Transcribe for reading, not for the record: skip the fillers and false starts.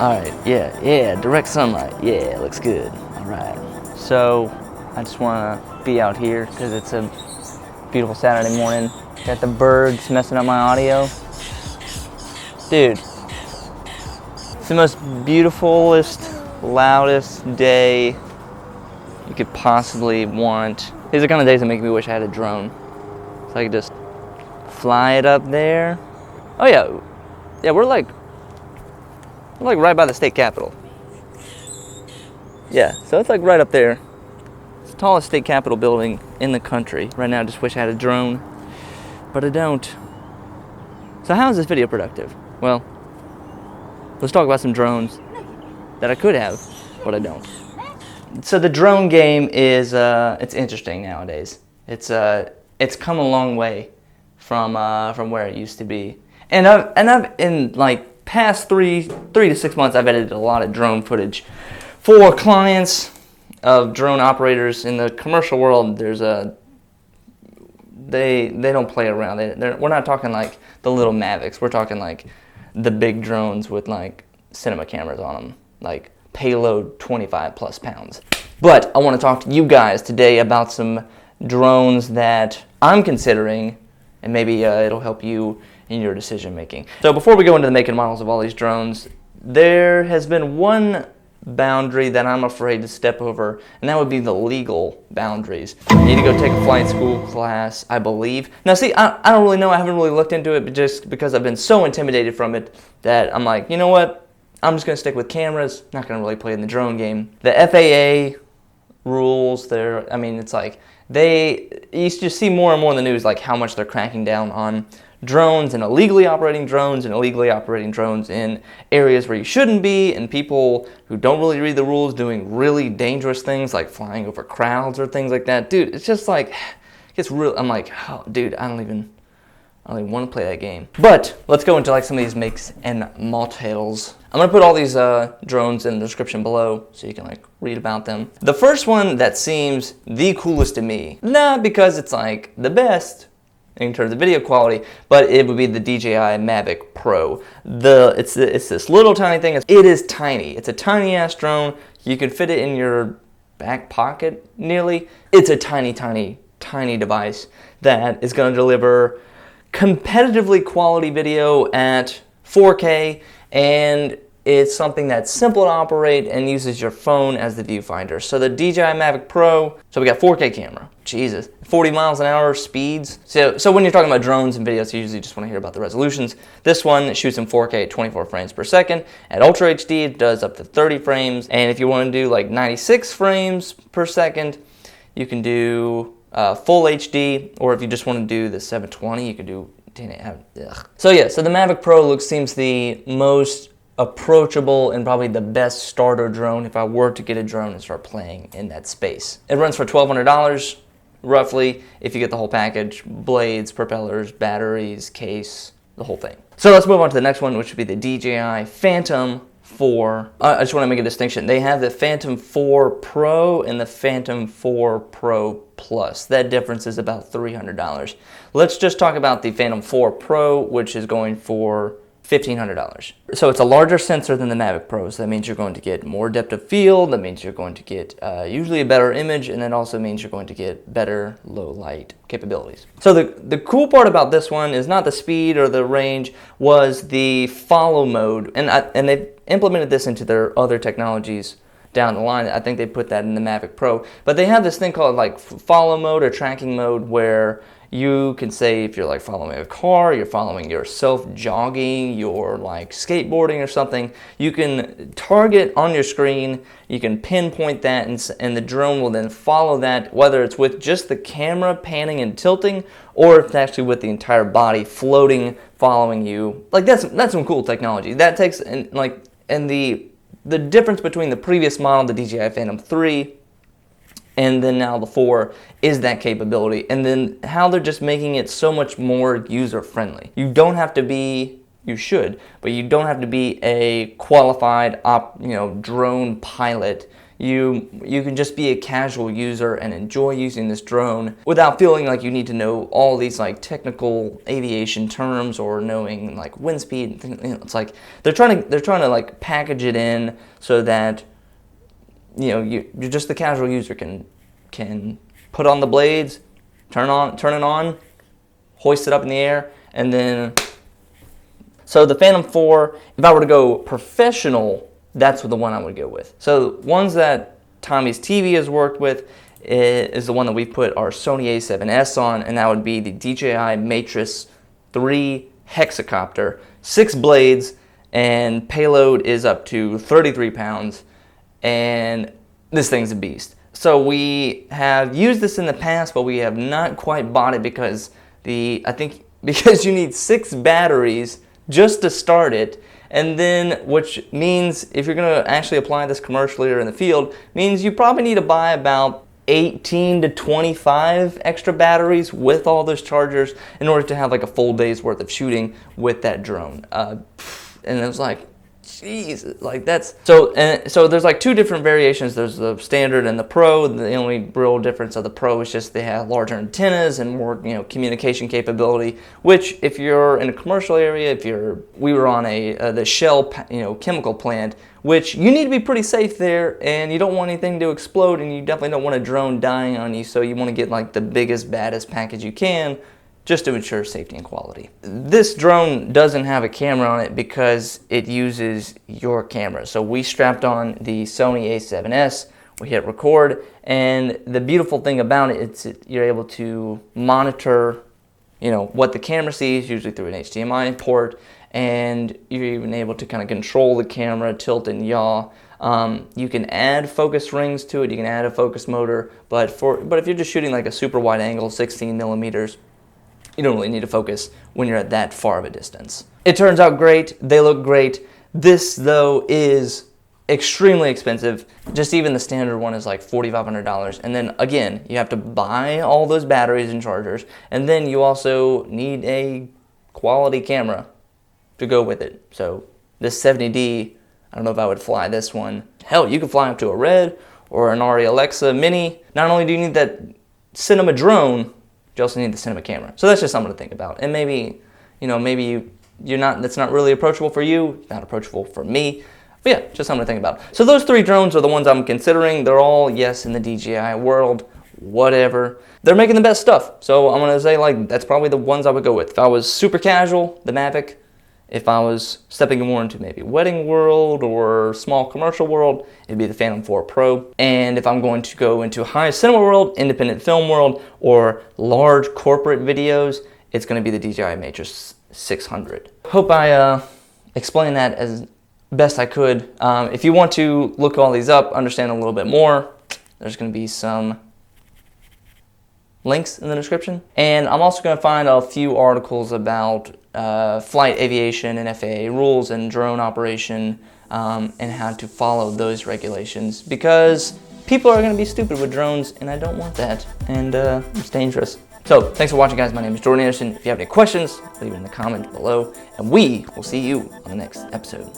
Alright, yeah, direct sunlight. Yeah, looks good. Alright. So, I just want to be out here because it's a beautiful Saturday morning. Got the birds messing up my audio. Dude, it's the most beautifulest, loudest day you could possibly want. These are the kind of days that make me wish I had a drone. So I could just fly it up there. Oh yeah, we're like right by the state capitol. Yeah, so it's like right up there. It's the tallest state capitol building in the country. Right now I just wish I had a drone, but I don't. So how is this video productive? Well, let's talk about some drones that I could have, but I don't. So the drone game is it's interesting nowadays. It's come a long way from where it used to be. And I've in like past three to 6 months, I've edited a lot of drone footage for clients of drone operators in the commercial world. There's they don't play around. We're not talking like the little Mavics. We're talking like the big drones with like cinema cameras on them, like payload 25 plus pounds. But I want to talk to you guys today about some drones that I'm considering, and maybe it'll help you in your decision making. So before we go into the make and models of all these drones, there has been one boundary that I'm afraid to step over, and that would be the legal boundaries. You need to go take a flight school class, I believe. Now see, I don't really know, I haven't really looked into it, but just because I've been so intimidated from it that I'm like, you know what, I'm just going to stick with cameras, not going to really play in the drone game. The FAA rules, it's like, you just see more and more in the news like how much they're cracking down on drones and illegally operating drones in areas where you shouldn't be, and people who don't really read the rules doing really dangerous things like flying over crowds or things like that. Dude, it's just like, it's real. I'm like, oh, dude, I don't even want to play that game. But let's go into like some of these makes and models. I'm gonna put all these drones in the description below so you can like read about them. The first one that seems the coolest to me, not because it's like the best in terms of video quality, but it would be the DJI Mavic Pro. It's this little tiny thing. It is tiny. It's a tiny ass drone. You can fit it in your back pocket nearly. It's a tiny device that is going to deliver competitively quality video at 4K, and it's something that's simple to operate and uses your phone as the viewfinder. So the DJI Mavic Pro, so we got 4K camera. Jesus, 40 miles an hour speeds. So when you're talking about drones and videos, you usually just want to hear about the resolutions. This one shoots in 4K at 24 frames per second. At Ultra HD, it does up to 30 frames. And if you want to do like 96 frames per second, you can do full HD, or if you just want to do the 720, you can do 1080. So yeah, so the Mavic Pro seems the most approachable and probably the best starter drone if I were to get a drone and start playing in that space. It runs for $1,200 roughly if you get the whole package: blades, propellers, batteries, case, the whole thing. So let's move on to the next one, which would be the DJI Phantom 4. I just want to make a distinction. They have the Phantom 4 Pro and the Phantom 4 Pro Plus. That difference is about $300. Let's just talk about the Phantom 4 Pro, which is going for $1,500. So it's a larger sensor than the Mavic Pro, so that means you're going to get more depth of field, that means you're going to get usually a better image, and that also means you're going to get better low light capabilities. So the cool part about this one is not the speed or the range, was the follow mode, and they've implemented this into their other technologies down the line. I think they put that in the Mavic Pro, but they have this thing called like follow mode or tracking mode, where you can say if you're like following a car, you're following yourself jogging, you're like skateboarding or something, you can target on your screen, you can pinpoint that, and the drone will then follow that, whether it's with just the camera panning and tilting, or if it's actually with the entire body floating, following you. Like that's some cool technology. That takes, and the difference between the previous model, the DJI Phantom 3, and then now the 4, is that capability, and then how they're just making it so much more user-friendly. You don't have to be, you should, but you don't have to be a qualified drone pilot. you can just be a casual user and enjoy using this drone without feeling like you need to know all these like technical aviation terms or knowing like wind speed. It's like they're trying to like package it in so that you're just the casual user can put on the blades, turn it on, hoist it up in the air, and then. So the Phantom 4, if I were to go professional, that's the one I would go with. So ones that Tommy's TV has worked with is the one that we put our Sony A7S on, and that would be the DJI Matrice 3 hexacopter, 6 blades, and payload is up to 33 pounds, and this thing's a beast. So we have used this in the past, but we have not quite bought it because because you need 6 batteries just to start it, and then which means if you're going to actually apply this commercially or in the field, means you probably need to buy about 18 to 25 extra batteries with all those chargers in order to have like a full day's worth of shooting with that drone. And it was like, jeez, like that's so there's like 2 different variations. There's the standard and the pro. The only real difference of the pro is just they have larger antennas and more communication capability, which if you're in a commercial area, we were on the Shell chemical plant, which you need to be pretty safe there, and you don't want anything to explode, and you definitely don't want a drone dying on you, so you want to get like the biggest, baddest package you can just to ensure safety and quality. This drone doesn't have a camera on it because it uses your camera. So we strapped on the Sony A7S, we hit record, and the beautiful thing about it, you're able to monitor what the camera sees, usually through an HDMI port, and you're even able to kind of control the camera, tilt and yaw. You can add focus rings to it, you can add a focus motor, but if you're just shooting like a super wide angle, 16 millimeters, you don't really need to focus when you're at that far of a distance. It turns out great, they look great. This though is extremely expensive. Just even the standard one is like $4,500. And then again, you have to buy all those batteries and chargers. And then you also need a quality camera to go with it. So this 70D, I don't know if I would fly this one. Hell, you could fly up to a Red or an Arri Alexa Mini. Not only do you need that cinema drone, you also need the cinema camera. So that's just something to think about. And maybe, that's not really approachable for you, it's not approachable for me. But yeah, just something to think about. So those 3 drones are the ones I'm considering. They're all, yes, in the DJI world, whatever. They're making the best stuff. So I'm gonna say like, that's probably the ones I would go with. If I was super casual, the Mavic. If I was stepping more into maybe wedding world or small commercial world, it'd be the Phantom 4 Pro. And if I'm going to go into high cinema world, independent film world, or large corporate videos, it's going to be the DJI Matrice 600. Hope I explained that as best I could. If you want to look all these up, understand a little bit more, there's going to be some links in the description. And I'm also going to find a few articles about flight aviation and FAA rules and drone operation and how to follow those regulations, because people are going to be stupid with drones and I don't want that, and it's dangerous. So thanks for watching, guys. My name is Jordan Anderson. If you have any questions, leave it in the comment below, and we will see you on the next episode.